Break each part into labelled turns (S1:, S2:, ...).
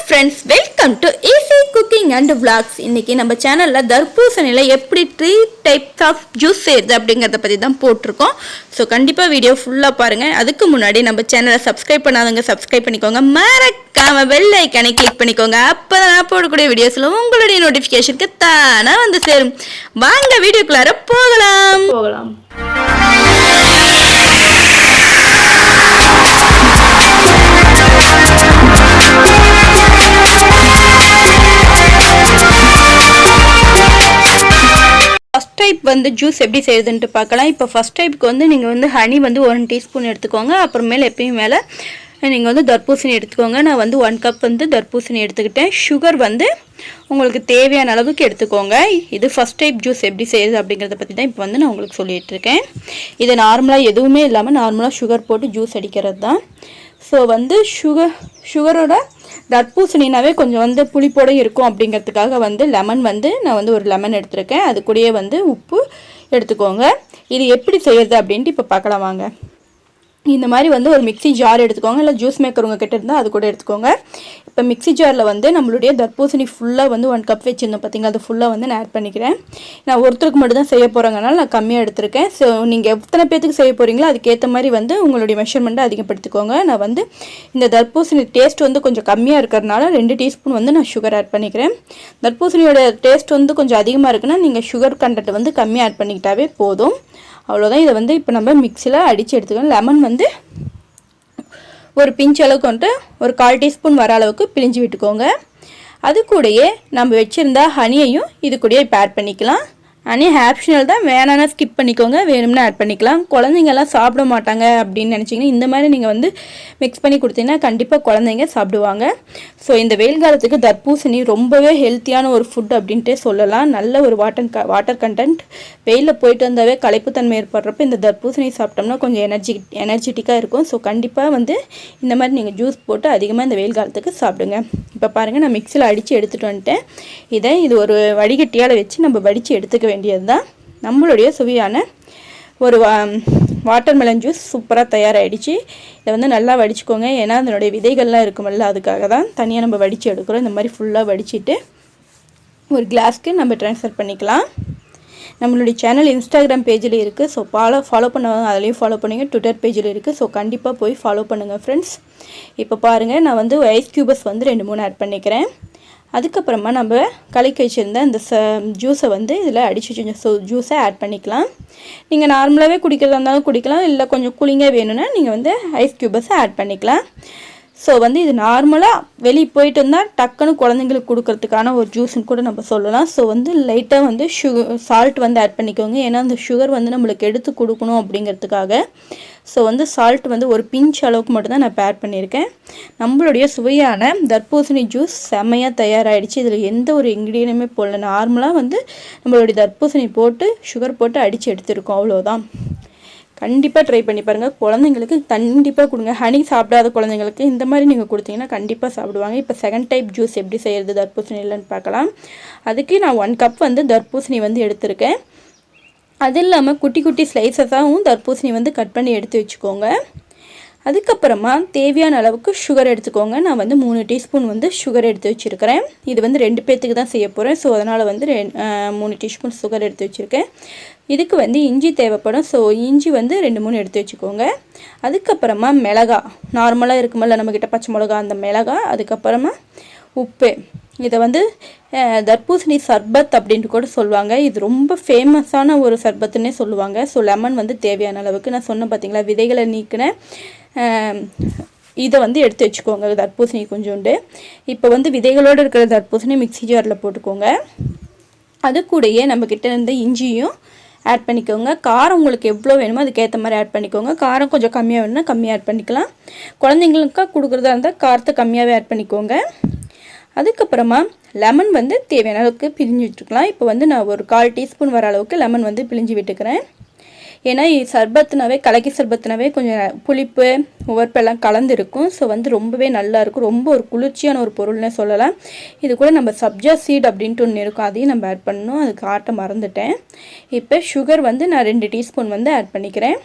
S1: friends, welcome to easy cooking and vlogs. இன்னைக்கு நம்ம சேனல்ல தர்பூசணில எப்படி 3 types of juice செய்யறது அப்படிங்கறத பத்தி தான் போட்டுருக்கோம். சோ கண்டிப்பா வீடியோ ஃபுல்லா பாருங்க. அதுக்கு முன்னாடி நம்ம சேனலை சப்ஸ்கிரைப் பண்ணாதவங்க சப்ஸ்கிரைப் பண்ணிக்கோங்க. மறக்காம பெல் ஐகானை கிளிக் பண்ணிக்கோங்க. அப்பதான் நான் போடக்கூடிய வீடியோஸ்ல உங்களுடைய நோட்டிபிகேஷனுக்கு தானா வந்து சேரும். வாங்க வீடியோக்குள்ளார போகலாம். ஃபர்ஸ்ட் டைப் வந்து ஜூஸ் எப்படி செய்யுதுன்ட்டு பார்க்கலாம். இப்போ ஃபர்ஸ்ட் டைப்புக்கு வந்து நீங்கள் வந்து ஹனி வந்து 1 டீஸ்பூன் எடுத்துக்கோங்க. அப்புறமேல எப்பயும் மேலே நீங்கள் வந்து தர்பூசணி எடுத்துக்கோங்க. நான் வந்து 1 கப் வந்து தர்பூசணி எடுத்துக்கிட்டேன். சுகர் வந்து உங்களுக்கு தேவையான அளவுக்கு எடுத்துக்கோங்க. இது ஃபர்ஸ்ட் டைப் ஜூஸ் எப்படி செய்யுது அப்படிங்கிறத பற்றி தான் இப்போ வந்து நான் உங்களுக்கு சொல்லிகிட்டு இருக்கேன். இது நார்மலாக எதுவுமே இல்லாமல் நார்மலாக சுகர் போட்டு ஜூஸ் அடிக்கிறது தான். ஸோ வந்து சுகரோட தர்பூசணினாவே கொஞ்சம் வந்து புளிப்போட இருக்கும் அப்படிங்கிறதுக்காக வந்து லெமன் வந்து நான் வந்து ஒரு லெமன் எடுத்துருக்கேன். அது கூடயே வந்து உப்பு எடுத்துக்கோங்க. இது எப்படி செய்யறது அப்படின்ட்டு இப்போ பார்க்கலாம் வாங்க. இந்த மாதிரி வந்து ஒரு மிக்ஸி ஜார் எடுத்துக்கோங்க. இல்லை ஜூஸ் மேக்கர் உங்கள் கிட்ட இருந்தால் அது கூட எடுத்துக்கோங்க. இப்போ மிக்ஸி ஜாரில் வந்து நம்மளுடைய தர்பூசணி ஃபுல்லாக வந்து 1 கப் வச்சுருந்தோம் பார்த்தீங்களா, அது ஃபுல்லாக வந்து நான் ஆட் பண்ணிக்கிறேன். நான் ஒருத்தருக்கு மட்டும் தான் செய்ய போகிறேங்கனால நான் கம்மியாக எடுத்திருக்கேன். ஸோ நீங்கள் எத்தனை பேத்துக்கு செய்ய போகிறீங்களோ அதுக்கேற்ற மாதிரி வந்து உங்களுடைய மெஷர்மெண்ட்டை அதிகப்படுத்திக்கோங்க. நான் வந்து இந்த தர்பூசணி டேஸ்ட் வந்து கொஞ்சம் கம்மியாக இருக்கிறதுனால 2 டீஸ்பூன் வந்து நான் சுகர் ஆட் பண்ணிக்கிறேன். தர்பூசணியோட டேஸ்ட் வந்து கொஞ்சம் அதிகமாக இருக்குன்னா நீங்கள் சுகர் கண்டென்ட் வந்து கம்மியாக ஆட் பண்ணிக்கிட்டாவே போதும். அவ்வளோதான். இதை வந்து இப்போ நம்ம மிக்சியில் அடித்து எடுத்துக்கணும். லெமன் வந்து ஒரு பிஞ்ச் அளவுக்கு வந்துட்டு ஒரு 1/4 டீஸ்பூன் வர அளவுக்கு பிழிஞ்சு விட்டுக்கோங்க. அது கூடயே நம்ம வச்சுருந்தா ஹனியையும் இது கூடயே இப்போ ஆட் பண்ணிக்கலாம். ஹனி ஆப்ஷனல் தான், வேணான்னா ஸ்கிப் பண்ணிக்கோங்க, வேணும்னா ஆட் பண்ணிக்கலாம். குழந்தைங்கெல்லாம் சாப்பிட மாட்டாங்க அப்படின்னு நினச்சிங்கன்னா இந்த மாதிரி நீங்கள் வந்து மிக்ஸ் பண்ணி கொடுத்தீங்கன்னா கண்டிப்பாக குழந்தைங்க சாப்பிடுவாங்க. ஸோ இந்த வெயில் காலத்துக்கு தர்பூசணி ரொம்பவே ஹெல்த்தியான ஒரு ஃபுட் அப்படின்ட்டே சொல்லலாம். நல்ல ஒரு வாட்டர் கண்டென்ட். வெயிலில் போயிட்டு வந்தாவே களைப்புத்தன்மை ஏற்படுறப்ப இந்த தர்பூசணி சாப்பிட்டோம்னா கொஞ்சம் எனர்ஜெட்டிக்காக இருக்கும். ஸோ கண்டிப்பாக வந்து இந்த மாதிரி நீங்கள் ஜூஸ் போட்டு அதிகமாக இந்த வெயில் காலத்துக்கு சாப்பிடுங்க. இப்போ பாருங்கள், நான் மிக்சியில் அடித்து எடுத்துகிட்டு வந்துட்டேன். இது ஒரு வடிகட்டியால் வச்சு நம்ம வடித்து எடுத்துக்க வேண்டியது தான். நம்மளுடைய சுவையான ஒரு வாட்டர்மெலன் ஜூஸ் சூப்பராக தயாராகிடுச்சு. இதை வந்து நல்லா வடிச்சுக்கோங்க. ஏன்னா அதனுடைய விதைகள்லாம் இருக்குமில்ல, அதுக்காக தான் தனியாக நம்ம வடித்து எடுக்கிறோம். இந்த மாதிரி ஃபுல்லாக வடிச்சிட்டு ஒரு கிளாஸ்க்கு நம்ம ட்ரான்ஸ்ஃபர் பண்ணிக்கலாம். நம்மளுடைய சேனல் இன்ஸ்டாகிராம் பேஜில் இருக்குது. ஸோ ஃபாலோ பண்ணுவாங்க, அதுலேயும் ஃபாலோ பண்ணுங்கள். ட்விட்டர் பேஜில் இருக்குது. ஸோ கண்டிப்பாக போய் ஃபாலோ பண்ணுங்கள் ஃப்ரெண்ட்ஸ். இப்போ பாருங்கள், நான் வந்து ஐஸ் க்யூபஸ் வந்து 2-3 ஆட் பண்ணிக்கிறேன். அதுக்கப்புறமா நம்ம கலக்கி வச்சுருந்த இந்த ஜூஸை வந்து இதில் அடித்து வச்சு ஜூஸை ஆட் பண்ணிக்கலாம். நீங்கள் நார்மலாகவே குடிக்கிறதா இருந்தாலும் குடிக்கலாம், இல்லை கொஞ்சம் கூலிங்காக வேணும்னா நீங்கள் வந்து ஐஸ் க்யூபஸை ஆட் பண்ணிக்கலாம். ஸோ வந்து இது நார்மலாக வெளியே போயிட்டு இருந்தால் டக்குன்னு குழந்தைங்களுக்கு கொடுக்கறதுக்கான ஒரு ஜூஸ்ன்னு கூட நம்ம சொல்லலாம். ஸோ வந்து லைட்டாக வந்து சால்ட் வந்து ஆட் பண்ணிக்கோங்க. ஏன்னா அந்த சுகர் வந்து நம்மளுக்கு எடுத்து கொடுக்கணும் அப்படிங்கிறதுக்காக. ஸோ வந்து சால்ட் வந்து ஒரு பிஞ்ச் அளவுக்கு மட்டும்தான் நான் ஆட் பண்ணியிருக்கேன். நம்மளுடைய சுவையான தர்பூசணி ஜூஸ் செம்மையாக தயாராகிடுச்சு. இதில் எந்த ஒரு இன்க்ரீடியன்ட்டுமே போடல. நார்மலாக வந்து நம்மளுடைய தர்பூசணி போட்டு சுகர் போட்டு அடித்து எடுத்துருக்கோம், அவ்வளோதான். கண்டிப்பாக ட்ரை பண்ணி பாருங்கள். குழந்தைங்களுக்கு கண்டிப்பாக கொடுங்க. ஹனி சாப்பிடாத குழந்தைங்களுக்கு இந்த மாதிரி நீங்கள் கொடுத்தீங்கன்னா கண்டிப்பாக சாப்பிடுவாங்க. இப்போ செகண்ட் டைப் ஜூஸ் எப்படி செய்கிறது தர்பூசணி இல்லைன்னு பார்க்கலாம். அதுக்கு நான் 1 கப் வந்து தர்பூசணி வந்து எடுத்திருக்கேன். அது இல்லாமல் குட்டி குட்டி ஸ்லைசஸாகவும் தர்பூசணி வந்து கட் பண்ணி எடுத்து வச்சுக்கோங்க. அதுக்கப்புறமா தேவையான அளவுக்கு சுகர் எடுத்துக்கோங்க. நான் வந்து 3 டீஸ்பூன் வந்து சுகர் எடுத்து வச்சுருக்கிறேன். இது வந்து 2 பேர்த்துக்கு தான் செய்ய போகிறேன். ஸோ அதனால் வந்து 3 டீஸ்பூன் சுகர் எடுத்து வச்சுருக்கேன். இதுக்கு வந்து இஞ்சி தேவைப்படும். ஸோ இஞ்சி வந்து 2-3 எடுத்து வச்சுக்கோங்க. அதுக்கப்புறமா மிளகா நார்மலாக இருக்குமில்ல நம்மக்கிட்ட பச்சை மிளகா, அந்த மிளகா. அதுக்கப்புறமா உப்பு. இதை வந்து தர்பூசணி சர்பத் அப்படின்ட்டு கூட சொல்லுவாங்க. இது ரொம்ப ஃபேமஸான ஒரு சர்பத்துன்னே சொல்லுவாங்க. ஸோ லெமன் வந்து தேவையான அளவுக்கு நான் சொன்னேன் பார்த்தீங்களா, விதைகளை நீக்கின இதை வந்து எடுத்து வச்சுக்கோங்க. தர்பூசணி கொஞ்சோண்டு. இப்போ வந்து விதைகளோடு இருக்கிற தர்பூசணி மிக்ஸி ஜாரில் போட்டுக்கோங்க. அது கூடயே நம்மக்கிட்ட இருந்த இஞ்சியும் ஆட் பண்ணிக்கோங்க. காரம் உங்களுக்கு எவ்வளோ வேணுமோ அதுக்கேற்ற மாதிரி ஆட் பண்ணிக்கோங்க. காரம் கொஞ்சம் கம்மியாக வேணும்னா கம்மியாக ஆட் பண்ணிக்கலாம். குழந்தைங்களுக்கா கொடுக்குறதா இருந்தால் காரத்தை கம்மியாகவே ஆட் பண்ணிக்கோங்க. அதுக்கப்புறமா லெமன் வந்து தேவையான அளவுக்கு பிழிஞ்சு விட்டுருக்கலாம். இப்போ வந்து நான் ஒரு 1/4 டீஸ்பூன் வர அளவுக்கு லெமன் வந்து பிழிஞ்சு விட்டுக்கிறேன். ஏன்னா சர்பத்துனாவே கலக்கி சர்பத்துனாவே கொஞ்சம் புளிப்பு உவர்ப்பெல்லாம் கலந்துருக்கும். ஸோ வந்து ரொம்பவே நல்லாயிருக்கும். ரொம்ப ஒரு குளிர்ச்சியான ஒரு பொருள்னே சொல்லலாம். இது கூட நம்ம சப்ஜா சீட் அப்படின்ட்டு ஒன்று இருக்கும், அதையும் நம்ம ஆட் பண்ணணும். அதுக்கு ஆட்ட மறந்துட்டேன். இப்போ சுகர் வந்து நான் 2 டீஸ்பூன் வந்து ஆட் பண்ணிக்கிறேன்.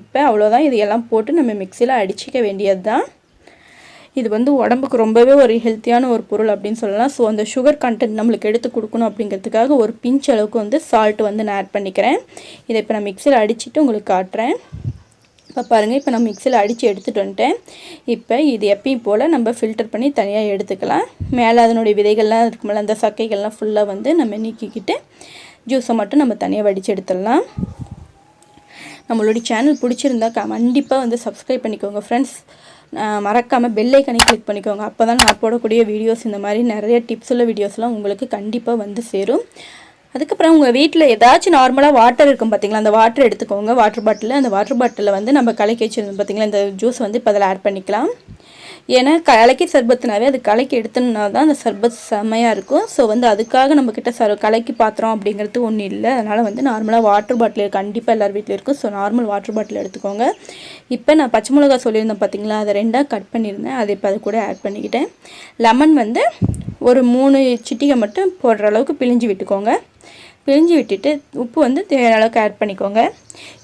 S1: இப்போ அவ்வளோதான். இது எல்லாம் போட்டு நம்ம மிக்சியில் அடிச்சிக்க வேண்டியது தான். இது வந்து உடம்புக்கு ரொம்பவே ஒரு ஹெல்த்தியான ஒரு பொருள் அப்படின்னு சொல்லலாம். ஸோ அந்த சுகர் கண்டென்ட் நம்மளுக்கு எடுத்து கொடுக்கணும் அப்படிங்கிறதுக்காக ஒரு பிஞ்ச் அளவுக்கு வந்து சால்ட் வந்து நான் ஆட் பண்ணிக்கிறேன். இதை இப்போ நான் மிக்சியில் அடிச்சுட்டு உங்களுக்கு காட்டுறேன். இப்போ பாருங்கள், இப்போ நான் மிக்சியில் அடித்து எடுத்துகிட்டு வந்துட்டேன். இப்போ இது எப்பயும் போல் நம்ம ஃபில்டர் பண்ணி தனியாக எடுத்துக்கலாம். மேலே அதனுடைய விதைகள்லாம் இருக்குமில்ல, அந்த சக்கைகள்லாம் ஃபுல்லாக வந்து நம்ம நீக்கிக்கிட்டு ஜூஸை மட்டும் நம்ம தனியாக வடித்து எடுத்துடலாம். நம்மளுடைய சேனல் பிடிச்சிருந்தா கண்டிப்பாக வந்து சப்ஸ்கிரைப் பண்ணிக்கோங்க ஃப்ரெண்ட்ஸ். மறக்காமல் பெல் ஐக்கானை கிளிக் பண்ணிக்கோங்க. அப்போ தான் நான் போடக்கூடிய வீடியோஸ் இந்த மாதிரி நிறைய டிப்ஸ் உள்ள வீடியோஸ்லாம் உங்களுக்கு கண்டிப்பாக வந்து சேரும். அதுக்கப்புறம் உங்கள் வீட்டில் ஏதாச்சும் நார்மலாக வாட்டர் இருக்கும் பார்த்தீங்களா, அந்த வாட்டர் எடுத்துக்கோங்க. வாட்டர் பாட்டில், அந்த வாட்டர் பாட்டிலில் வந்து நம்ம கலக்கி வச்சுருந்தோம் பார்த்தீங்களா, இந்த ஜூஸ் வந்து இப்போ அதில் ஆட் பண்ணிக்கலாம். ஏன்னா கலக்கி சர்பத்துனாவே அது கலக்கி எடுத்தோம்னா தான் அந்த சர்பத் செம்மையாக இருக்கும். ஸோ வந்து அதுக்காக நம்மக்கிட்ட கலக்கி பாத்திரம் அப்படிங்கிறது ஒன்றும் இல்லை. அதனால் வந்து நார்மலாக வாட்டர் பாட்டில் கண்டிப்பாக எல்லார் வீட்டில் இருக்கும். ஸோ நார்மல் வாட்டர் பாட்டில் எடுத்துக்கோங்க. இப்போ நான் பச்சை மிளகா சொல்லியிருந்தேன் பார்த்தீங்களா, அதை 2ஆக கட் பண்ணியிருந்தேன். அதை இப்போ அது கூட ஆட் பண்ணிக்கிட்டேன். லெமன் வந்து ஒரு 3 சிட்டிகை மட்டும் போடுற அளவுக்கு பிழிஞ்சு விட்டுக்கோங்க. பிழிஞ்சு விட்டுட்டு உப்பு வந்து தேவையான அளவுக்கு ஆட் பண்ணிக்கோங்க.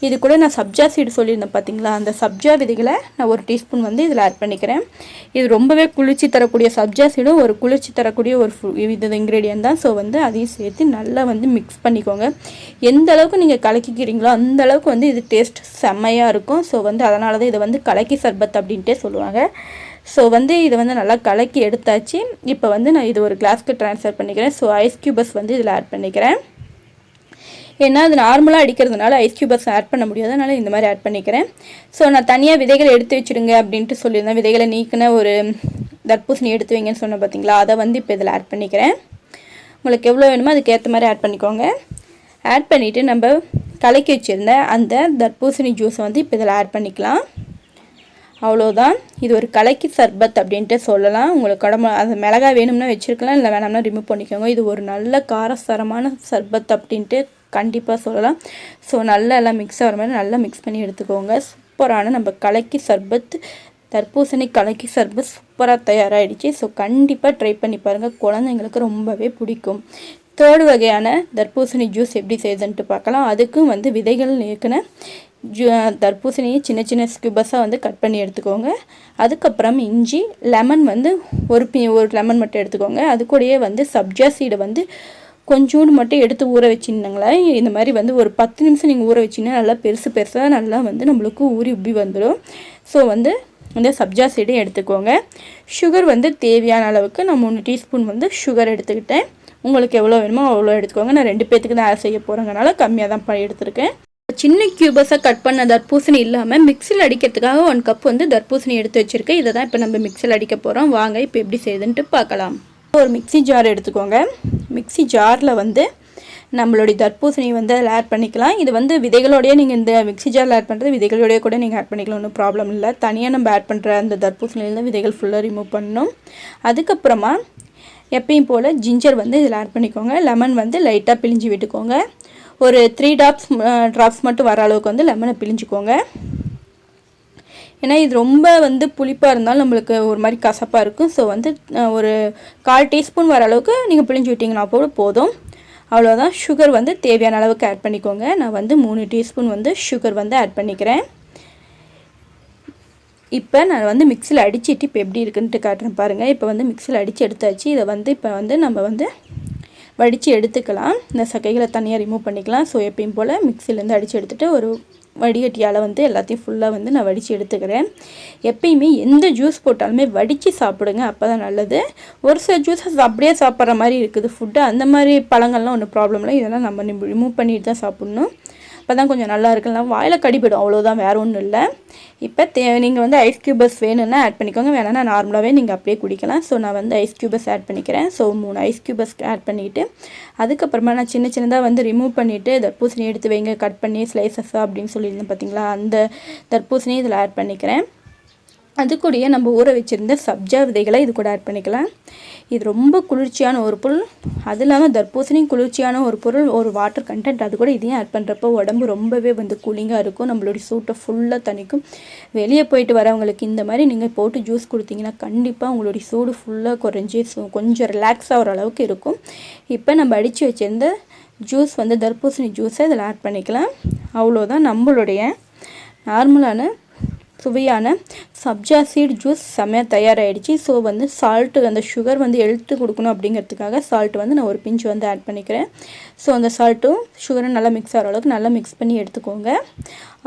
S1: இது கூட நான் சப்ஜா சீடு சொல்லியிருந்தேன் பார்த்தீங்களா, அந்த சப்ஜா விதைகளை நான் 1 டீஸ்பூன் வந்து இதில் ஆட் பண்ணிக்கிறேன். இது ரொம்பவே குளிர்ச்சி தரக்கூடிய சப்ஜா சீடும் ஒரு குளிர்ச்சி தரக்கூடிய ஒரு இது இன்க்ரீடியன்ட் தான். ஸோ வந்து அதையும் சேர்த்து நல்லா வந்து மிக்ஸ் பண்ணிக்கோங்க. எந்த அளவுக்கு நீங்கள் கலக்கிக்கிறீங்களோ அந்த அளவுக்கு வந்து இது டேஸ்ட் செம்மையாக இருக்கும். ஸோ வந்து அதனால தான் இதை வந்து கலக்கி சர்பத் அப்படின்ட்டே சொல்லுவாங்க. ஸோ வந்து இதை வந்து நல்லா கலக்கி எடுத்தாச்சு. இப்போ வந்து நான் இது ஒரு கிளாஸ்க்கு ட்ரான்ஸ்ஃபர் பண்ணிக்கிறேன். ஸோ ஐஸ் க்யூபஸ் வந்து இதில் ஆட் பண்ணிக்கிறேன். ஏன்னா அது நார்மலாக அடிக்கிறதுனால ஐஸ் க்யூபஸ் ஆட் பண்ண முடியாது, அதனால் இந்த மாதிரி ஆட் பண்ணிக்கிறேன். ஸோ நான் தனியாக விதைகளை எடுத்து வச்சுடுங்க அப்படின்ட்டு சொல்லியிருந்தேன். விதைகளை நீக்கின ஒரு தர்பூசணி எடுத்து வைங்கன்னு சொன்னேன் பார்த்தீங்களா, அதை வந்து இப்போ இதில் ஆட் பண்ணிக்கிறேன். உங்களுக்கு எவ்வளோ வேணுமோ அதுக்கேற்ற மாதிரி ஆட் பண்ணிக்கோங்க. ஆட் பண்ணிவிட்டு நம்ம கலக்கி வச்சுருந்த அந்த தர்பூசணி ஜூஸை வந்து இப்போ இதில் ஆட் பண்ணிக்கலாம். அவ்வளோதான். இது ஒரு கலக்கி சர்பத் அப்படின்ட்டு சொல்லலாம். உங்களுக்கு உடம்பு அது மிளகாய் வேணும்னா வச்சுருக்கலாம், இல்லை வேணாம்னா ரிமூவ் பண்ணிக்கோங்க. இது ஒரு நல்ல காரசாரமான சர்பத் அப்படின்ட்டு கண்டிப்பாக சொல்லலாம். ஸோ நல்லா எல்லாம் மிக்ஸ் ஆகிற மாதிரி நல்லா மிக்ஸ் பண்ணி எடுத்துக்கோங்க. சூப்பரான நம்ம கலக்கி சர்பத், தர்பூசணி கலக்கி சர்பத் சூப்பராக தயாராகிடுச்சு. ஸோ கண்டிப்பாக ட்ரை பண்ணி பாருங்கள், குழந்தைங்களுக்கு ரொம்பவே பிடிக்கும். 3rd வகையான தர்பூசணி ஜூஸ் எப்படி செய்யுதுன்ட்டு பார்க்கலாம். அதுக்கும் வந்து விதைகள் நீக்கின தர்பூசணியை சின்ன சின்ன ஸ்கியூபஸாக வந்து கட் பண்ணி எடுத்துக்கோங்க. அதுக்கப்புறம் இஞ்சி, லெமன் வந்து ஒரு லெமன் மட்டும் எடுத்துக்கோங்க. அது கூடயே வந்து சப்ஜா சீடை வந்து கொஞ்சோண்டு மட்டும் எடுத்து ஊற வச்சுருந்தாங்களேன். இந்த மாதிரி வந்து ஒரு 10 நிமிஷம் நீங்கள் ஊற வச்சிங்கன்னா நல்லா பெருசாக நல்லா வந்து நம்மளுக்கு ஊறி உப்பி வந்துடும். ஸோ வந்து இந்த சப்ஜா சீடையும் எடுத்துக்கோங்க. சுகர் வந்து தேவையான அளவுக்கு நான் 3 டீஸ்பூன் வந்து சுகர் எடுத்துக்கிட்டேன். உங்களுக்கு எவ்வளோ வேணுமோ அவ்வளோ எடுத்துக்கோங்க. நான் 2 பேத்துக்கு தான் ஆட் செய்ய போகிறேங்கனால கம்மியாக தான் எடுத்துருக்கேன். சின்ன க்யூபஸாக கட் பண்ண தர்பூசணி இல்லாமல் மிக்சியில் அடிக்கிறதுக்காக 1 கப் வந்து தர்பூசணி எடுத்து வச்சுருக்கேன். இதை தான் இப்போ நம்ம மிக்சியில் அடிக்க போகிறோம். வாங்க இப்போ எப்படி செய்யுதுன்ட்டு பார்க்கலாம். ஒரு மிக்சி ஜார் எடுத்துக்கோங்க. மிக்சி ஜாரில் வந்து நம்மளுடைய தர்பூசணி வந்து அதில் ஆட் பண்ணிக்கலாம். இது வந்து விதைகளோடையே நீங்கள் இந்த மிக்சி ஜாரில் ஆட் பண்ணுறது விதைகளோடையே கூட நீங்கள் ஆட் பண்ணிக்கலாம், ஒன்றும் ப்ராப்ளம் இல்லை. தனியாக நம்ம ஆட் பண்ணுற அந்த தர்பூசணியில் விதைகள் ஃபுல்லாக ரிமூவ் பண்ணணும். அதுக்கப்புறமா எப்பயும் போல் ஜிஞ்சர் வந்து இதில் ஆட் பண்ணிக்கோங்க. லெமன் வந்து லைட்டாக பிழிஞ்சு விட்டுக்கோங்க. ஒரு 3 ட்ராப்ஸ் மட்டும் வர அளவுக்கு வந்து லெமனை பிழிஞ்சிக்கோங்க. ஏன்னா இது ரொம்ப வந்து புளிப்பாக இருந்தாலும் நம்மளுக்கு ஒரு மாதிரி கசப்பாக இருக்கும். ஸோ வந்து ஒரு 1/4 டீஸ்பூன் வர அளவுக்கு நீங்கள் பிழிஞ்சு விட்டிங்கன்னா போதும். அவ்வளோதான். சுகர் வந்து தேவையான அளவுக்கு ஆட் பண்ணிக்கோங்க. நான் வந்து 3 டீஸ்பூன் வந்து சுகர் வந்து ஆட் பண்ணிக்கிறேன். இப்போ நான் வந்து மிக்சியில் அடிச்சுட்டு இப்போ எப்படி இருக்குன்ட்டு காட்டுறேன் பாருங்கள். இப்போ வந்து மிக்சியில் அடித்து எடுத்தாச்சு. இதை வந்து இப்போ வந்து நம்ம வந்து வடித்து எடுத்துக்கலாம். இந்த சக்கைகளை தனியாக ரிமூவ் பண்ணிக்கலாம். ஸோ எப்பயும் போல் மிக்சிலேருந்து அடித்து எடுத்துகிட்டு ஒரு வடிகட்டியால் வந்து எல்லாத்தையும் ஃபுல்லாக வந்து நான் வடித்து எடுத்துக்கிறேன். எப்பயுமே எந்த ஜூஸ் போட்டாலுமே வடித்து சாப்பிடுங்க, அப்போ தான் நல்லது. ஒரு சில ஜூஸஸ் அப்படியே சாப்பிட்ற மாதிரி இருக்குது ஃபுட்டு, அந்த மாதிரி பழங்கள்லாம் ஒன்றும் ப்ராப்ளம் இல்லை. இதெல்லாம் நம்ம ரிமூவ் பண்ணிட்டு தான் சாப்பிட்ணும். அப்போ தான் கொஞ்சம் நல்லா இருக்கலாம். வாயில் கடிபடும், அவ்வளோதான், வேறு ஒன்றும் இல்லை. இப்போ நீங்கள் வந்து ஐஸ் க்யூபஸ் வேணும்னா ஆட் பண்ணிக்கோங்க, வேணும்னா நார்மலாகவே நீங்கள் அப்படியே குடிக்கலாம். ஸோ நான் வந்து ஐஸ் க்யூபஸ் ஆட் பண்ணிக்கிறேன். ஸோ 3 ஐஸ் க்யூபஸ் ஆட் பண்ணிவிட்டு அதுக்கப்புறமா நான் சின்ன சின்னதாக வந்து ரிமூவ் பண்ணிவிட்டு தர்பூசணி எடுத்து வைங்க கட் பண்ணி ஸ்லைசஸாக அப்படின்னு சொல்லியிருந்தேன் பார்த்தீங்களா, அந்த தர்பூசணி இதில் ஆட் பண்ணிக்கிறேன். அது கூடயே நம்ம ஊற வச்சுருந்த சப்ஜா விதைகளை இது கூட ஆட் பண்ணிக்கலாம். இது ரொம்ப குளிர்ச்சியான ஒரு பொருள், அது இல்லாமல் தர்பூசணி குளிர்ச்சியான ஒரு பொருள், ஒரு வாட்டர் கண்டென்ட். அது கூட இதையும் ஆட் பண்ணுறப்போ உடம்பு ரொம்பவே வந்து கூலிங்காக இருக்கும், நம்மளுடைய சூட்டை ஃபுல்லாக தணிக்கும். வெளியே போயிட்டு வரவங்களுக்கு இந்த மாதிரி நீங்கள் போட்டு ஜூஸ் கொடுத்தீங்கன்னா கண்டிப்பாக உங்களுடைய சூடு ஃபுல்லாக குறைஞ்சி கொஞ்சம் ரிலாக்ஸ் ஆகிற அளவுக்கு இருக்கும். இப்போ நம்ம அடித்து வச்சுருந்த ஜூஸ் வந்து தர்பூசணி ஜூஸை இதில் ஆட் பண்ணிக்கலாம். அவ்வளோதான், நம்மளுடைய நார்மலான சுவையான சப்ஜா சீட் ஜூஸ் செம்மையாக தயாராகிடுச்சு. ஸோ வந்து சால்ட்டு அந்த சுகர் வந்து எடுத்து கொடுக்கணும் அப்படிங்கிறதுக்காக சால்ட்டு வந்து நான் ஒரு பிஞ்சு வந்து ஆட் பண்ணிக்கிறேன். ஸோ அந்த சால்ட்டும் சுகரும் நல்லா மிக்ஸ் ஆகிற அளவுக்கு நல்லா மிக்ஸ் பண்ணி எடுத்துக்கோங்க.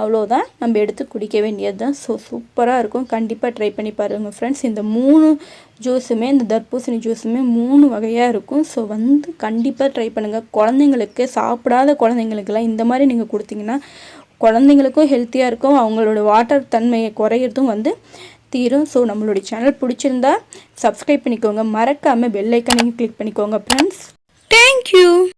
S1: அவ்வளோதான், நம்ம எடுத்து குடிக்க வேண்டியது தான். ஸோ சூப்பராக இருக்கும், கண்டிப்பாக ட்ரை பண்ணி பாருங்கள் ஃப்ரெண்ட்ஸ். இந்த 3 ஜூஸுமே, இந்த தர்பூசணி ஜூஸுமே 3 வகையாக இருக்கும். ஸோ வந்து கண்டிப்பாக ட்ரை பண்ணுங்கள். குழந்தைங்களுக்கு, சாப்பிடாத குழந்தைங்களுக்கெல்லாம் இந்த மாதிரி நீங்கள் கொடுத்தீங்கன்னா குழந்தைங்களுக்கும் ஹெல்த்தியாக இருக்கும், அவங்களோட வாட்டர் தன்மையை குறையிறதும் வந்து தீரும். ஸோ நம்மளுடைய சேனல் பிடிச்சிருந்தா சப்ஸ்கிரைப் பண்ணிக்கோங்க, மறக்காமல் பெல் ஐக்கானை கிளிக் பண்ணிக்கோங்க ஃப்ரெண்ட்ஸ். தேங்க்யூ.